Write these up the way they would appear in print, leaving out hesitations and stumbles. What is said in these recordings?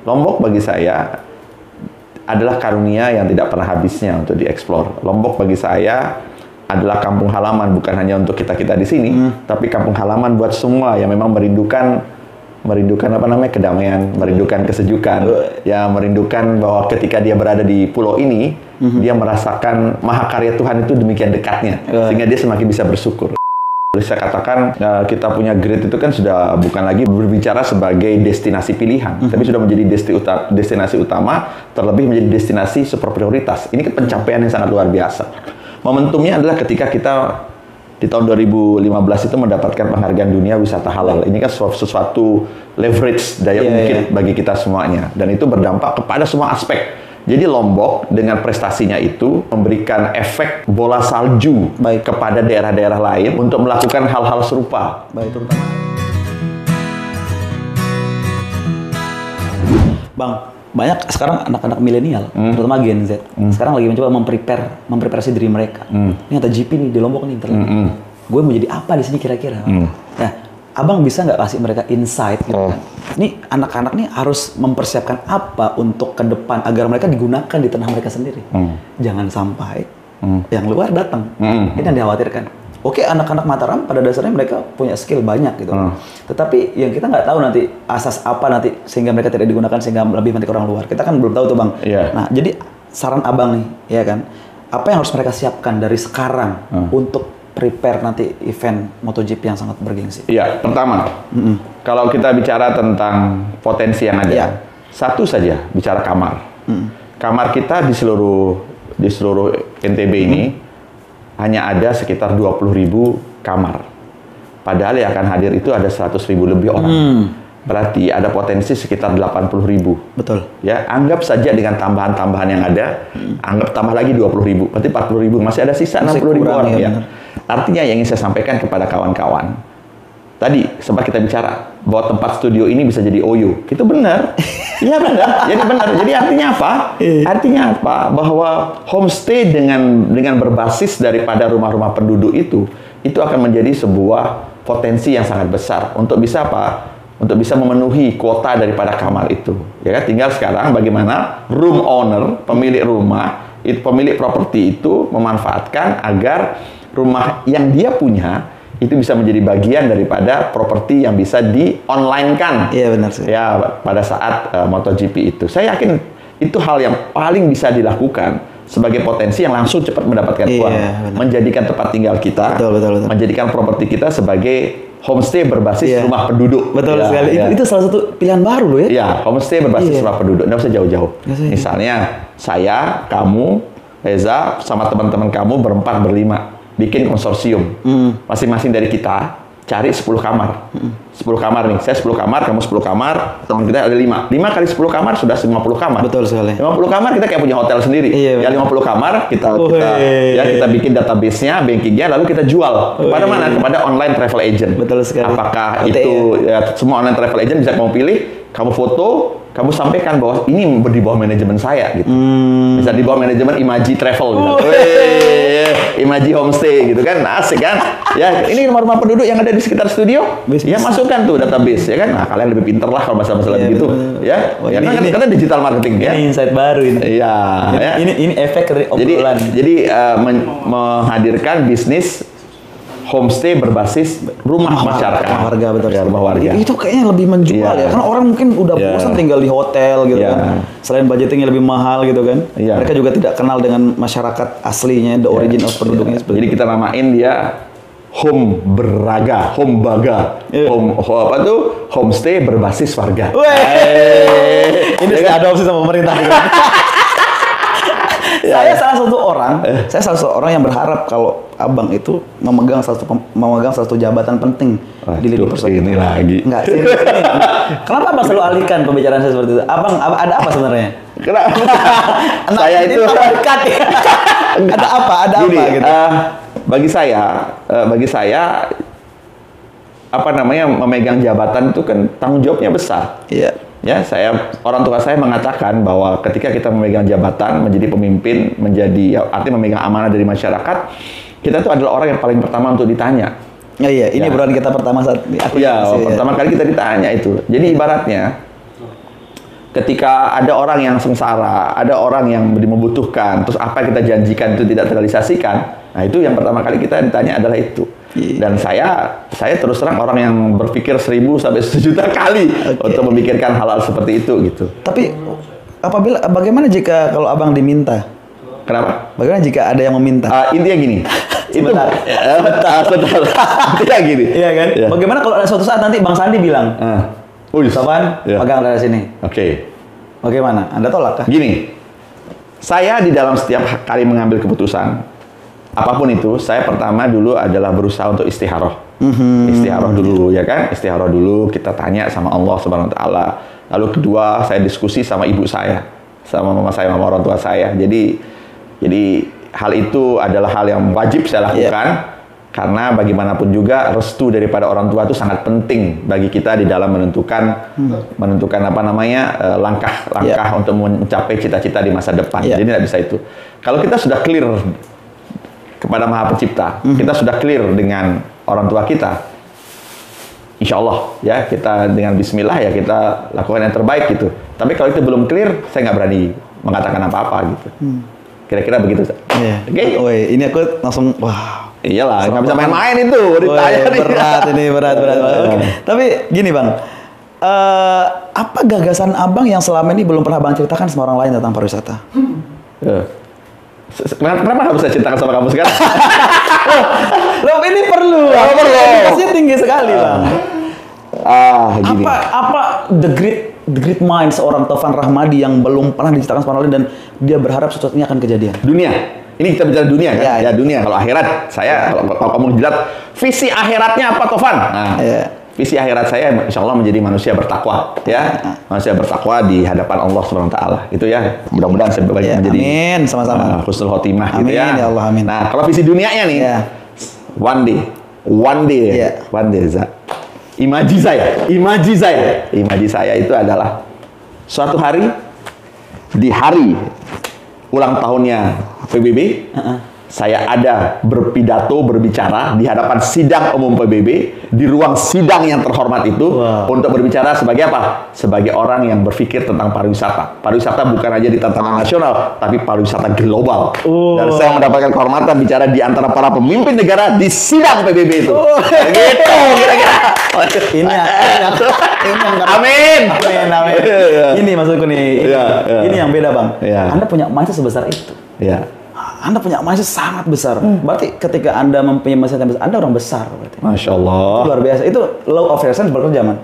Lombok bagi saya adalah karunia yang tidak pernah habisnya untuk dieksplor. Lombok bagi saya adalah kampung halaman, bukan hanya untuk kita-kita di sini, tapi kampung halaman buat semua yang memang merindukan apa namanya, kedamaian, merindukan kesejukan, ya merindukan bahwa ketika dia berada di pulau ini, dia merasakan mahakarya Tuhan itu demikian dekatnya, sehingga dia semakin bisa bersyukur. Saya katakan kita punya Grit itu kan sudah bukan lagi berbicara sebagai destinasi pilihan, tapi sudah menjadi destinasi utama, terlebih menjadi destinasi super prioritas. Ini kan pencapaian yang sangat luar biasa. Momentumnya adalah ketika kita di tahun 2015 itu mendapatkan penghargaan dunia wisata halal. Ini kan sesuatu leverage daya ungkit bagi kita semuanya, dan itu berdampak kepada semua aspek. Jadi Lombok dengan prestasinya itu memberikan efek bola salju kepada daerah-daerah lain untuk melakukan hal-hal serupa. Terutama. Bang, banyak sekarang anak-anak milenial, terutama Gen Z, sekarang lagi mencoba mempreparasi diri mereka. Ini kata GP nih di Lombok nih, gue mau jadi apa di sini kira-kira? Nah, Abang bisa nggak kasih mereka insight gitu kan? Ini anak-anak nih harus mempersiapkan apa untuk ke depan agar mereka digunakan di tanah mereka sendiri. Jangan sampai yang luar datang. Ini yang dikhawatirkan. Oke, anak-anak Mataram pada dasarnya mereka punya skill banyak gitu. Tetapi yang kita nggak tahu nanti asas apa nanti sehingga mereka tidak digunakan sehingga lebih nanti ke orang luar. Kita kan belum tahu tuh Bang. Nah, jadi saran Abang nih, ya kan? Apa yang harus mereka siapkan dari sekarang untuk prepare nanti event MotoGP yang sangat bergengsi? Iya, pertama, kalau kita bicara tentang potensi yang ada, satu saja bicara kamar. Kamar kita di seluruh NTB ini hanya ada sekitar 20.000 kamar. Padahal yang akan hadir itu ada 100.000 lebih orang. Berarti ada potensi sekitar 80.000. Betul. Ya, anggap saja dengan tambahan-tambahan yang ada, anggap tambah lagi 20.000, berarti 40.000, masih ada sisa 60.000 orang ya. Artinya yang ingin saya sampaikan kepada kawan-kawan, tadi sempat kita bicara bahwa tempat studio ini bisa jadi OYO. Itu benar. Iya benar. Jadi benar. Jadi artinya apa? Artinya apa? Bahwa homestay dengan berbasis daripada rumah-rumah penduduk itu akan menjadi sebuah potensi yang sangat besar untuk bisa apa? Untuk bisa memenuhi kuota daripada kamar itu. Ya kan? Tinggal sekarang bagaimana room owner, pemilik rumah, pemilik properti itu memanfaatkan agar rumah yang dia punya itu bisa menjadi bagian daripada properti yang bisa di-online-kan. Iya benar sih. Ya, pada saat MotoGP itu. Saya yakin itu hal yang paling bisa dilakukan sebagai potensi yang langsung cepat mendapatkan uang. Menjadikan tempat tinggal kita, betul. Menjadikan properti kita sebagai homestay berbasis rumah penduduk. Betul sekali. Itu salah satu pilihan baru loh ya. Iya, homestay berbasis rumah penduduk. Nggak usah jauh-jauh. Misalnya, saya, kamu, Reza, sama teman-teman kamu berempat, berlima. Bikin konsorsium. Masing-masing dari kita cari 10 kamar. 10 kamar nih. Saya 10 kamar, kamu 10 kamar, teman kita ada 5. 5 kali 10 kamar sudah 50 kamar. Betul sekali. 50 kamar kita kayak punya hotel sendiri. Ya 50 kamar kita bikin database-nya, bankingnya, lalu kita jual. Kepada mana? Kepada online travel agent. Betul sekali. Apakah itu semua online travel agent bisa kamu pilih, kamu foto, kamu sampaikan bahwa ini di bawah manajemen saya gitu. Bisa di bawah manajemen Imaji Travel gitu. Imaji Homestay gitu kan. Asik kan? Ya, ini rumah-rumah penduduk yang ada di sekitar studio. Ya masukkan tuh database ya kan. Nah, kalian lebih pinter lah kalau masalah-masalah begitu. Ya. Ya kan karena digital marketing ya. Ini insight baru ini. Iya, ya. Ini efek dari obrolan. Jadi menghadirkan bisnis homestay berbasis rumah masyarakat, warga, betul. Ya, rumah warga. Itu kayaknya lebih menjual ya, karena orang mungkin udah bosan tinggal di hotel gitu kan. Selain budgetingnya lebih mahal gitu kan. Mereka juga tidak kenal dengan masyarakat aslinya, the origin of penduduknya. Jadi kita namain dia home beraga, home baga, apa tuh homestay berbasis warga. Ini sudah adopsi sama pemerintah. Saya salah satu orang yang berharap kalau Abang itu memegang satu jabatan penting di lini persepak. Ini lagi. Enggak, ini. Kenapa Abang selalu alihkan pembicaraan saya seperti itu? Abang ada apa sebenarnya? Kenapa? Saya itu dekat ya. Ada apa gitu. Bagi saya apa namanya memegang jabatan itu kan tanggung jawabnya besar. Iya. Ya, orang tua saya mengatakan bahwa ketika kita memegang jabatan, menjadi pemimpin, artinya memegang amanah dari masyarakat, kita itu adalah orang yang paling pertama untuk ditanya. Ini obrolan kita pertama saat pertama kali kita ditanya itu. Jadi ibaratnya Ketika ada orang yang sengsara, ada orang yang membutuhkan, terus apa yang kita janjikan itu tidak terrealisasikan, nah itu yang pertama kali kita ditanya adalah itu. Dan saya terus terang orang yang berpikir 1000 sampai 1 juta kali untuk memikirkan hal-hal seperti itu gitu. Tapi bagaimana jika kalau abang diminta? Kenapa? Bagaimana jika ada yang meminta? Intinya gini. Sebentar. Intinya gini. Iya kan? Ya. Bagaimana kalau ada suatu saat nanti Bang Sandi bilang, Sofan, pegang dari sini. Oke. Bagaimana? Anda tolak kah? Gini, saya di dalam setiap kali mengambil keputusan, apapun itu, saya pertama dulu adalah berusaha untuk istikharah. Istikharah dulu, ya kan? Istikharah dulu, kita tanya sama Allah Subhanahu wa taala. Lalu kedua, saya diskusi sama ibu saya, sama mama saya, sama orang tua saya. Jadi hal itu adalah hal yang wajib saya lakukan. Karena bagaimanapun juga restu daripada orang tua itu sangat penting bagi kita di dalam menentukan langkah-langkah untuk mencapai cita-cita di masa depan. Jadi tidak bisa itu. Kalau kita sudah clear kepada Maha Pencipta, kita sudah clear dengan orang tua kita, insya Allah ya kita dengan Bismillah ya kita lakukan yang terbaik gitu. Tapi kalau itu belum clear, saya nggak berani mengatakan apa-apa gitu. Kira-kira begitu. Oke. Ini aku langsung Iyalah, nggak bisa main-main itu. Ditanya berat. Okay. Tapi gini Bang, apa gagasan Abang yang selama ini belum pernah Bang ceritakan sama orang lain tentang pariwisata? Kenapa harus saya ceritakan sama kamu sekarang? Loh, ini perlu. Edukasinya tinggi sekali Bang. Gini. Apa the great mind seorang Taufan Rahmadi yang belum pernah diceritakan sama orang lain dan dia berharap sesuatu ini akan kejadian? Dunia. Ini kita bicara dunia kan? Ya dunia. Kalau akhirat, kalau kamu jelas visi akhiratnya apa, Taufan? Nah, visi akhirat saya, insya Allah menjadi manusia bertakwa, ya. Manusia bertakwa di hadapan Allah Subhanahu Wa Taala. Itu ya. Mudah-mudahan saya menjadi. Amin, sama-sama. Husnul khotimah, amin, gitu ya. Ya Allah, amin. Nah, kalau visi dunianya nih, one day, imaji saya itu adalah suatu hari di hari ulang tahunnya PBB, saya ada berbicara di hadapan sidang umum PBB, di ruang sidang yang terhormat itu, untuk berbicara sebagai apa? Sebagai orang yang berpikir tentang pariwisata. Pariwisata bukan aja di tatanan nasional, tapi pariwisata global. Dan saya mendapatkan kehormatan bicara di antara para pemimpin negara di sidang PBB itu. Gitu, kira-kira. Amin. Ini maksudku nih. Ini yang beda Bang. Anda punya mindset sebesar itu. Anda punya mindset sangat besar. Berarti ketika Anda mempunyai mindset yang besar, Anda orang besar berarti. Masya Allah. Itu luar biasa. Itu law of resistance bekerja, man.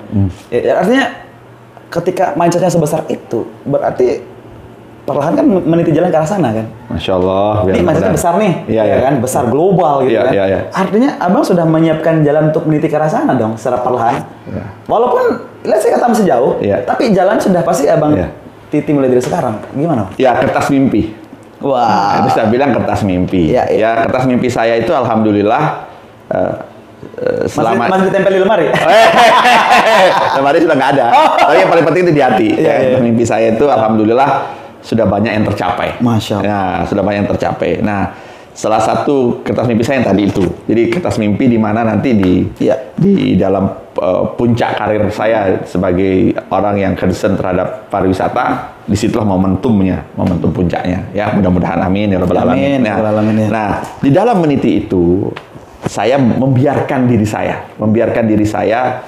Artinya ketika mindsetnya sebesar itu, berarti perlahan kan meniti jalan ke arah sana kan. Masya Allah. Ini mindsetnya besar nih, kan? Besar global gitu kan. Artinya Abang sudah menyiapkan jalan untuk meniti ke arah sana dong, secara perlahan. Walaupun, let's say kata masih jauh, tapi jalan sudah pasti Abang titi mulai dari sekarang. Gimana? Ya, kertas mimpi. Wah, itu saya bilang kertas mimpi. Ya, kertas mimpi saya itu alhamdulillah masih ditempel di lemari. Lemari sudah nggak ada. Tapi yang paling penting itu di hati. Kertas mimpi saya itu alhamdulillah sudah banyak yang tercapai. Masya Allah. Ya, sudah banyak yang tercapai. Nah, salah satu kertas mimpi saya yang tadi itu. Jadi kertas mimpi di mana nanti di dalam puncak karir saya sebagai orang yang concern terhadap pariwisata, disitulah momentum puncaknya. Ya, mudah-mudahan amin ya rabbal alamin. Nah, di dalam meniti itu saya membiarkan diri saya,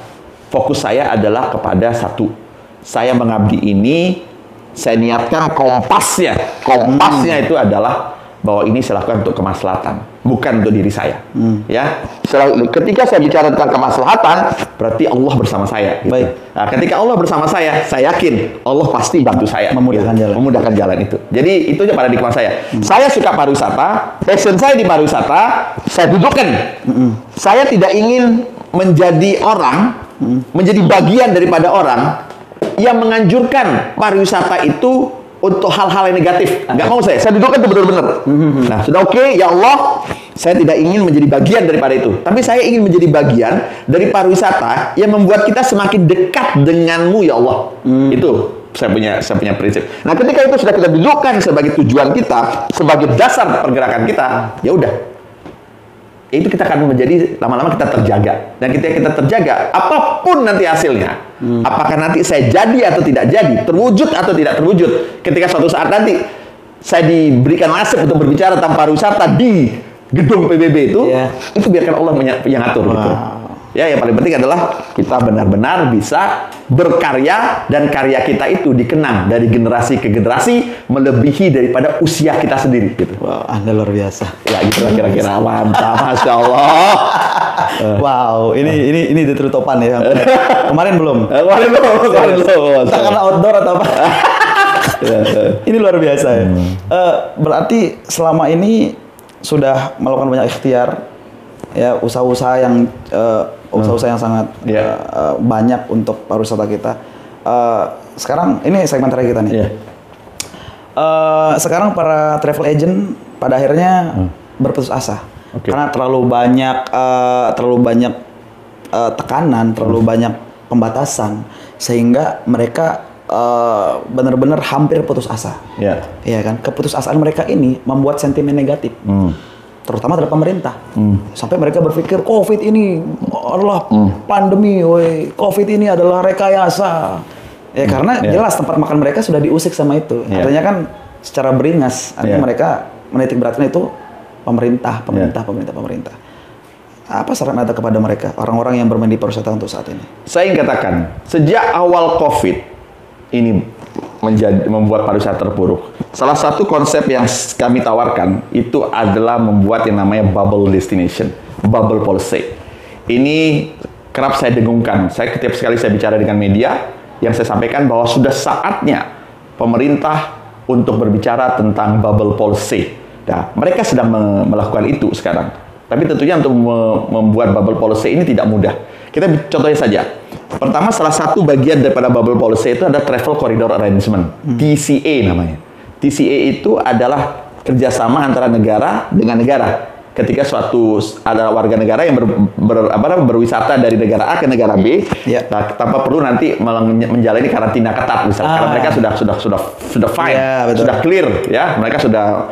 fokus saya adalah kepada satu. Saya mengabdi ini, saya niatkan kompasnya itu adalah bahwa ini saya lakukan untuk kemaslahatan, bukan untuk diri saya. Ya, ketika saya bicara tentang kemaslahatan, berarti Allah bersama saya. Gitu. Baik. Nah, ketika Allah bersama saya yakin Allah pasti bantu saya memudahkan jalan itu. Jadi itu aja paradigma saya. Saya suka pariwisata, passion saya di pariwisata, saya dudukkan. Saya tidak ingin menjadi menjadi bagian daripada orang yang menganjurkan pariwisata itu untuk hal-hal yang negatif. Nggak mau saya dudukkan itu benar-benar. Nah, sudah oke, ya Allah, saya tidak ingin menjadi bagian daripada itu. Tapi saya ingin menjadi bagian dari pariwisata yang membuat kita semakin dekat denganmu, ya Allah. Itu saya punya prinsip. Nah, ketika itu sudah kita dudukkan sebagai tujuan kita, sebagai dasar pergerakan kita, ya udah. itu kita akan menjadi lama-lama kita terjaga. Dan ketika kita terjaga, apapun nanti hasilnya, apakah nanti saya jadi atau tidak jadi, terwujud atau tidak terwujud, ketika suatu saat nanti saya diberikan nasib untuk berbicara tentang pariwisata di gedung PBB itu biarkan Allah yang atur gitu. Ya, yang paling penting adalah kita benar-benar bisa berkarya dan karya kita itu dikenang dari generasi ke generasi melebihi daripada usia kita sendiri gitu. Wah, Anda luar biasa. Ya, gitu lah kira-kira. Mantap, Masya Allah. Wow, ini ditutupan ya. Kemarin belum. Kemarin belum. Entah karena outdoor atau apa. Ini luar biasa ya. Berarti selama ini sudah melakukan banyak ikhtiar, ya, usaha-usaha yang sangat banyak untuk pariwisata kita. Sekarang ini segmen terakhir kita nih. Sekarang para travel agent pada akhirnya berputus asa karena terlalu banyak tekanan, terlalu banyak pembatasan, sehingga mereka benar-benar hampir putus asa. Iya kan? Keputusasaan mereka ini membuat sentimen negatif. Terutama terhadap pemerintah. Sampai mereka berpikir COVID ini adalah pandemi, COVID ini adalah rekayasa. Ya karena jelas tempat makan mereka sudah diusik sama itu. Artinya kan secara beringas, artinya mereka menitik beratkan itu pemerintah. Apa saran Anda kepada mereka, orang-orang yang bermain di pariwisata untuk saat ini? Saya ingin katakan, sejak awal COVID ini membuat pariwisata terpuruk. Salah satu konsep yang kami tawarkan itu adalah membuat yang namanya bubble destination, bubble policy. Ini kerap saya dengungkan. Setiap sekali saya bicara dengan media, yang saya sampaikan bahwa sudah saatnya pemerintah untuk berbicara tentang bubble policy. Nah, mereka sedang melakukan itu sekarang. Tapi tentunya untuk membuat bubble policy ini tidak mudah. Kita contohnya saja. Pertama, salah satu bagian daripada bubble policy itu ada Travel Corridor Arrangement, TCA namanya. TCA itu adalah kerjasama antara negara dengan negara. Ketika ada warga negara yang berwisata dari negara A ke negara B, tanpa perlu nanti menjalani karantina ketat, misalnya, karena mereka sudah fine, sudah clear, ya, mereka sudah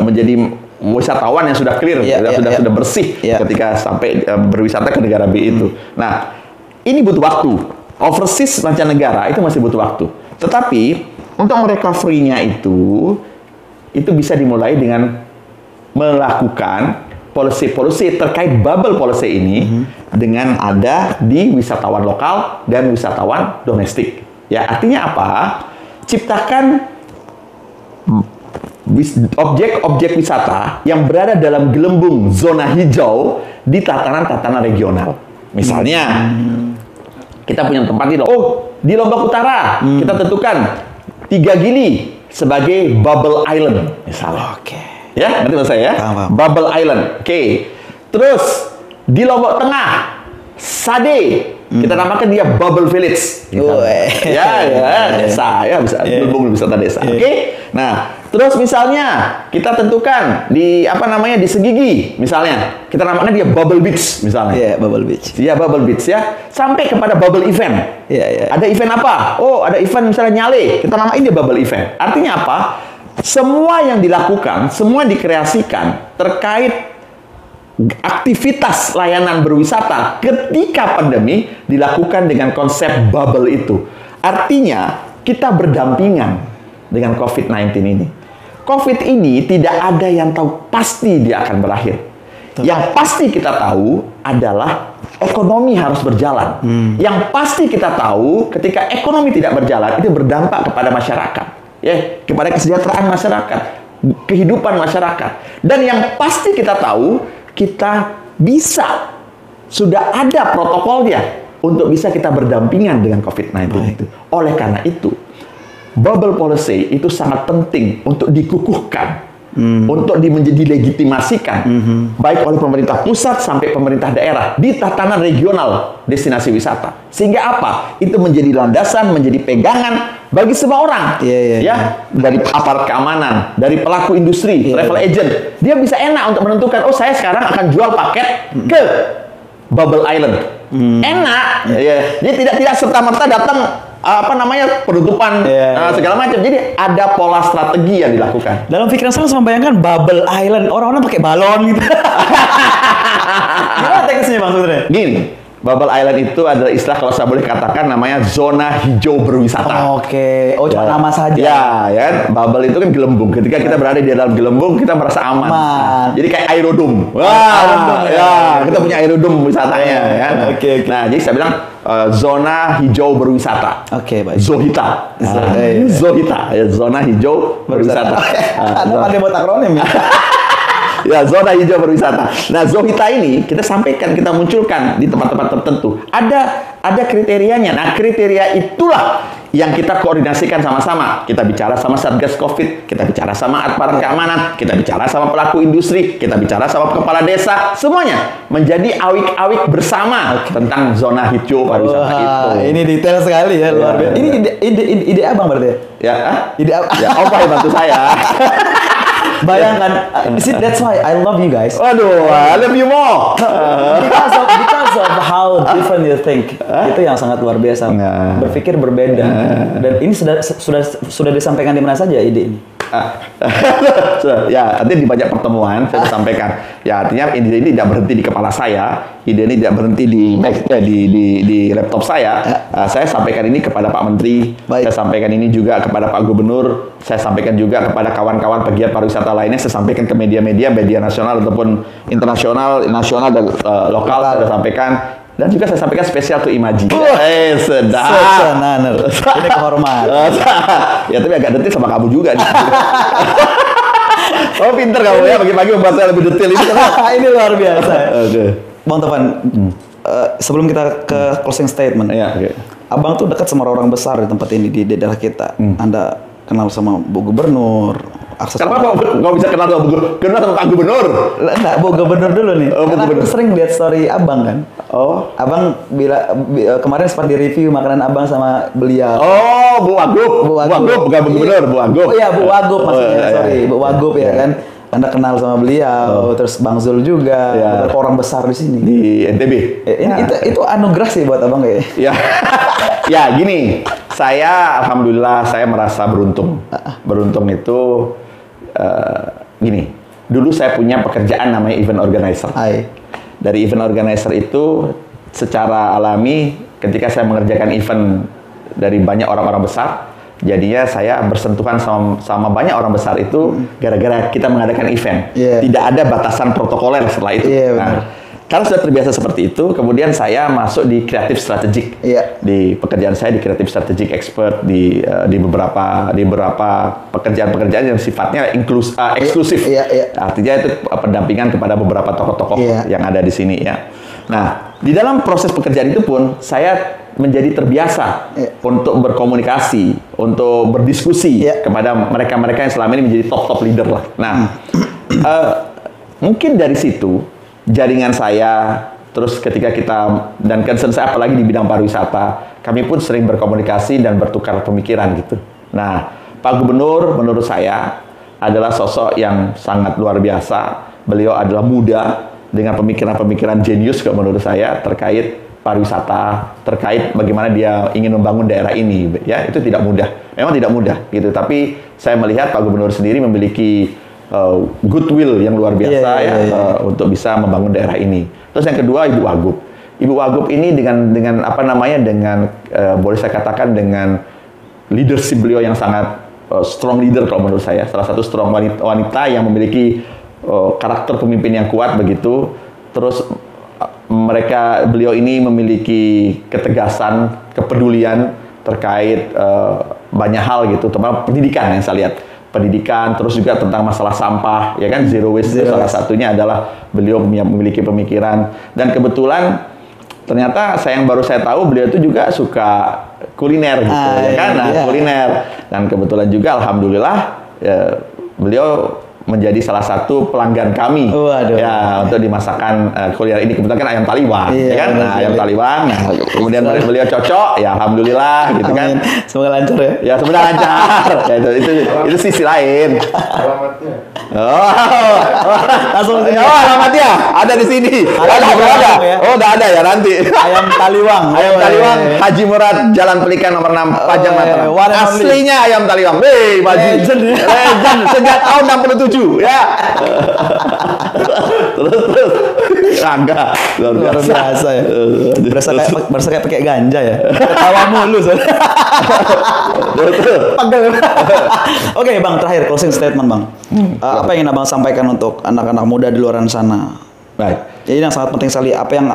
menjadi wisatawan yang sudah clear, sudah bersih ketika sampai berwisata ke negara B itu. Nah, ini butuh waktu. Overseas mancanegara itu masih butuh waktu. Tetapi untuk recovery-nya itu bisa dimulai dengan melakukan policy terkait bubble policy ini dengan ada di wisatawan lokal dan wisatawan domestik. Ya, artinya apa? Ciptakan objek-objek wisata yang berada dalam gelembung zona hijau di tatanan-tatanan regional. Misalnya, kita punya tempat di Lombok Utara, kita tentukan 3 Gili sebagai bubble island, misalnya. Ya, berarti maksud saya ya? Bubble island. Terus di Lombok Tengah, Sade, kita namakan dia bubble village. Desa, ya, bisa gelembung wisata desa. Nah, terus misalnya kita tentukan di di Segigi, misalnya kita namakan dia bubble beach, misalnya. Bubble beach. Iya, bubble beach ya. Sampai kepada bubble event. Ada event apa? Ada event misalnya Nyale, kita namain dia bubble event. Artinya apa? Semua yang dilakukan, semua dikreasikan terkait aktivitas layanan berwisata ketika pandemi dilakukan dengan konsep bubble itu. Artinya kita berdampingan dengan COVID-19 ini. COVID ini tidak ada yang tahu pasti dia akan berakhir. Yang pasti kita tahu adalah ekonomi harus berjalan. Yang pasti kita tahu ketika ekonomi tidak berjalan itu berdampak kepada masyarakat. Kepada kesejahteraan masyarakat, kehidupan masyarakat. Dan yang pasti kita tahu, kita sudah ada protokolnya untuk bisa kita berdampingan dengan COVID-19 itu. Oleh karena itu, bubble policy itu sangat penting untuk dikukuhkan, untuk dilegitimasikan, baik oleh pemerintah pusat sampai pemerintah daerah di tatanan regional destinasi wisata. Sehingga apa? Itu menjadi landasan, menjadi pegangan bagi semua orang, dari aparat keamanan, dari pelaku industri, travel agent, dia bisa enak untuk menentukan, saya sekarang akan jual paket ke Bubble Island. Enak, dia tidak serta merta datang apa namanya penutupan segala macam. Jadi ada pola strategi yang dilakukan. Dalam pikiran saya langsung membayangkan Bubble Island, orang-orang pakai balon gitu. Gimana teknisnya Bang sebenarnya? Gini, Bubble Island itu adalah istilah kalau saya boleh katakan namanya zona hijau berwisata. Oke, oh cuma nama saja. Ya kan. Bubble itu kan gelembung. Ketika kita berada di dalam gelembung, kita merasa aman. Nah, jadi kayak aerodom. Wah, kita punya aerodom wisatanya. Ya. Oke. Nah, jadi saya bilang zona hijau berwisata. Oke, baik. Zohita. Zohita, ya, zona hijau berwisata. Anda pandai buat akronim ya? Ya, zona hijau berwisata. Nah, Zohita ini kita sampaikan, kita munculkan di tempat-tempat tertentu. Ada kriterianya. Nah, kriteria itulah yang kita koordinasikan sama-sama. Kita bicara sama Satgas Covid, kita bicara sama aparat keamanan, kita bicara sama pelaku industri, kita bicara sama kepala desa, semuanya menjadi awik-awik bersama tentang zona hijau pariwisata itu. Ini detail sekali ya, luar biasa. Ini ide Abang berarti ya? Ide ya, Opa yang bantu saya. Bayangkan, see, that's why I love you guys. Waduh, I love you more. Because of how different you think. Itu yang sangat luar biasa. Berpikir berbeda. Dan ini sudah disampaikan di mana saja ide ini? Ya, nanti di banyak pertemuan saya sampaikan. Ya, artinya ide ini tidak berhenti di kepala saya, ide ini tidak berhenti di laptop saya. Saya sampaikan ini kepada Pak Menteri, saya sampaikan ini juga kepada Pak Gubernur, saya sampaikan juga kepada kawan-kawan pegiat pariwisata lainnya, saya sampaikan ke media nasional ataupun internasional, nasional dan lokal saya sampaikan. Dan juga saya sampaikan spesial tuh Imaji. Sedap. Ini kehormatan. Ya, tapi agak detail sama kamu juga nih. Oh, pinter kamu ya, pagi-pagi membuat saya lebih detail ini. Ini luar biasa. Oke. Bang Tovan, sebelum kita ke closing statement. Abang tuh dekat sama orang besar di tempat ini, di daerah kita. Anda kenal sama Bu Gubernur. Kenapa nggak bisa kenal sama Pak Gubernur? Enggak, Bu Gubernur dulu nih. Karena aku sering lihat story Abang kan. Abang kemarin sempat di-review makanan Abang sama beliau. Bu Wagub. Bu Wagub, bukan Bu Gubernur, Bu Wagub. Oh iya, Bu Wagub maksudnya, sorry. Bu Wagub ya kan. Anda kenal sama beliau, terus Bang Zul juga, beberapa orang besar di sini. Di NTB. Itu anugerah sih buat Abang kayaknya. Ya. Ya, gini. Alhamdulillah saya merasa beruntung. Beruntung itu gini, dulu saya punya pekerjaan namanya event organizer. Dari event organizer itu secara alami ketika saya mengerjakan event dari banyak orang-orang besar, jadinya saya bersentuhan sama banyak orang besar itu gara-gara kita mengadakan event. Tidak ada batasan protokoler setelah itu. Karena sudah terbiasa seperti itu, kemudian saya masuk di kreatif strategik. Di pekerjaan saya di kreatif strategik expert di beberapa pekerjaan-pekerjaan yang sifatnya eksklusif. Artinya itu pendampingan kepada beberapa tokoh-tokoh yang ada di sini ya. Nah, di dalam proses pekerjaan itu pun saya menjadi terbiasa untuk berkomunikasi, untuk berdiskusi kepada mereka-mereka yang selama ini menjadi top leader lah. Nah, mungkin dari situ jaringan saya, terus ketika kita dan concern saya apalagi di bidang pariwisata, kami pun sering berkomunikasi dan bertukar pemikiran gitu. Nah, Pak Gubernur menurut saya adalah sosok yang sangat luar biasa. Beliau adalah muda dengan pemikiran-pemikiran jenius menurut saya terkait pariwisata, terkait bagaimana dia ingin membangun daerah ini. Ya, itu tidak mudah. Memang tidak mudah gitu, tapi saya melihat Pak Gubernur sendiri memiliki goodwill yang luar biasa untuk bisa membangun daerah ini. Terus yang kedua Ibu Wagub. Ibu Wagub ini dengan apa namanya boleh saya katakan dengan leadership beliau yang sangat strong leader kalau menurut saya. Salah satu strong wanita yang memiliki karakter pemimpin yang kuat begitu. Terus beliau ini memiliki ketegasan, kepedulian terkait banyak hal gitu, terutama pendidikan yang saya lihat. Pendidikan, terus juga tentang masalah sampah, ya kan, zero waste. Salah satunya adalah beliau memiliki pemikiran. Dan kebetulan ternyata yang baru saya tahu beliau itu juga suka kuliner gitu, ya kan, kuliner. Dan kebetulan juga alhamdulillah beliau menjadi salah satu pelanggan kami ya untuk dimasakan kuliner ini. Kebetulan kan ayam taliwang, ya kan, ayam taliwang. Nah, kemudian beliau cocok, ya alhamdulillah gitu kan. Semoga lancar ya. Ya semoga lancar. Ya, itu sisi lain. Alamatnya. Langsung sini. Oh, alamat ya? Ada di sini. Ada. Ya. Oh, udah ada ya nanti. Ayam Taliwang. Ayam Taliwang, Haji Murad, Jalan Pelikan nomor 6, Pajang Mataram. Aslinya ayam Taliwang. Hei, Legend. Legend sejak tahun 67 ya. terus. Agak Luar biasa ya. Berasa kayak pakai ganja ya. Ketawa mulu soalnya. Pegel. Oke, Bang, terakhir closing statement, Bang. Apa yang ingin Abang sampaikan untuk anak-anak muda di luar sana? Baik. Jadi yang sangat penting sekali, apa yang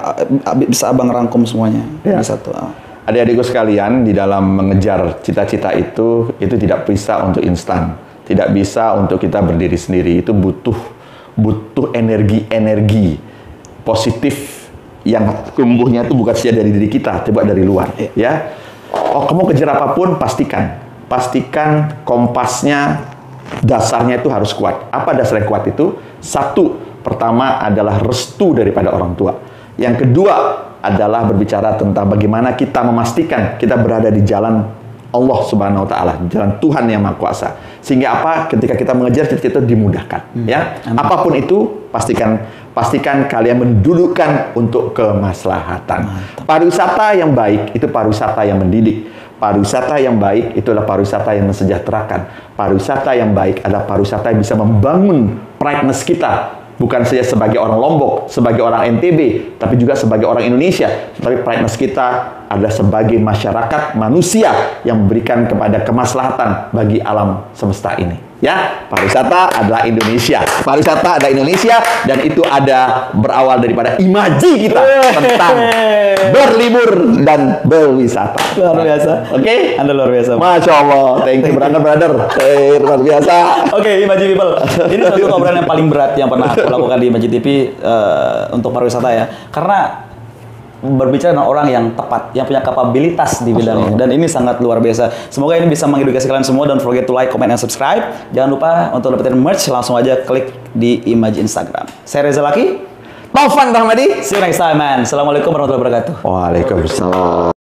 bisa Abang rangkum semuanya di satu. Adik-adikku sekalian, di dalam mengejar cita-cita itu tidak bisa untuk instan. Tidak bisa untuk kita berdiri sendiri. Itu butuh energi positif yang tumbuhnya itu bukan saja dari diri kita, coba dari luar. Ya. Oh, kamu kejar apapun, pastikan kompasnya, dasarnya itu harus kuat. Apa dasar yang kuat itu? Satu, pertama adalah restu daripada orang tua. Yang kedua adalah berbicara tentang bagaimana kita memastikan kita berada di jalan Allah Subhanahu wa taala, jalan Tuhan yang Maha Kuasa. Sehingga apa? Ketika kita mengejar cita-cita dimudahkan, ya. Apapun itu, pastikan kalian mendudukkan untuk kemaslahatan. Pariwisata yang baik itu pariwisata yang mendidik. Pariwisata yang baik itulah pariwisata yang mensejahterakan. Pariwisata yang baik adalah pariwisata yang bisa membangun pride-ness kita. Bukan saja sebagai orang Lombok, sebagai orang NTB, tapi juga sebagai orang Indonesia. Tapi pride-ness kita adalah sebagai masyarakat manusia yang memberikan kepada kemaslahatan bagi alam semesta ini. Ya, pariwisata adalah Indonesia. Pariwisata adalah Indonesia, dan itu ada berawal daripada imaji kita tentang berlibur dan berwisata. Luar biasa. Oke? Anda luar biasa. Masya Allah. Thank you, brother. Luar biasa. Oke, Imaji People. Ini satu obrolan yang paling berat yang pernah aku lakukan di Imaji TV untuk pariwisata ya. Karena berbicara dengan orang yang tepat, yang punya kapabilitas di bidangnya, dan ini sangat luar biasa. Semoga ini bisa mengedukasi kalian semua. Don't forget to like, comment, and subscribe. Jangan lupa untuk dapetin merch, langsung aja klik di Imaji Instagram. Saya Reza Laki, Taufan Rahmadi. See you next time, man. Assalamualaikum warahmatullahi wabarakatuh. Waalaikumsalam.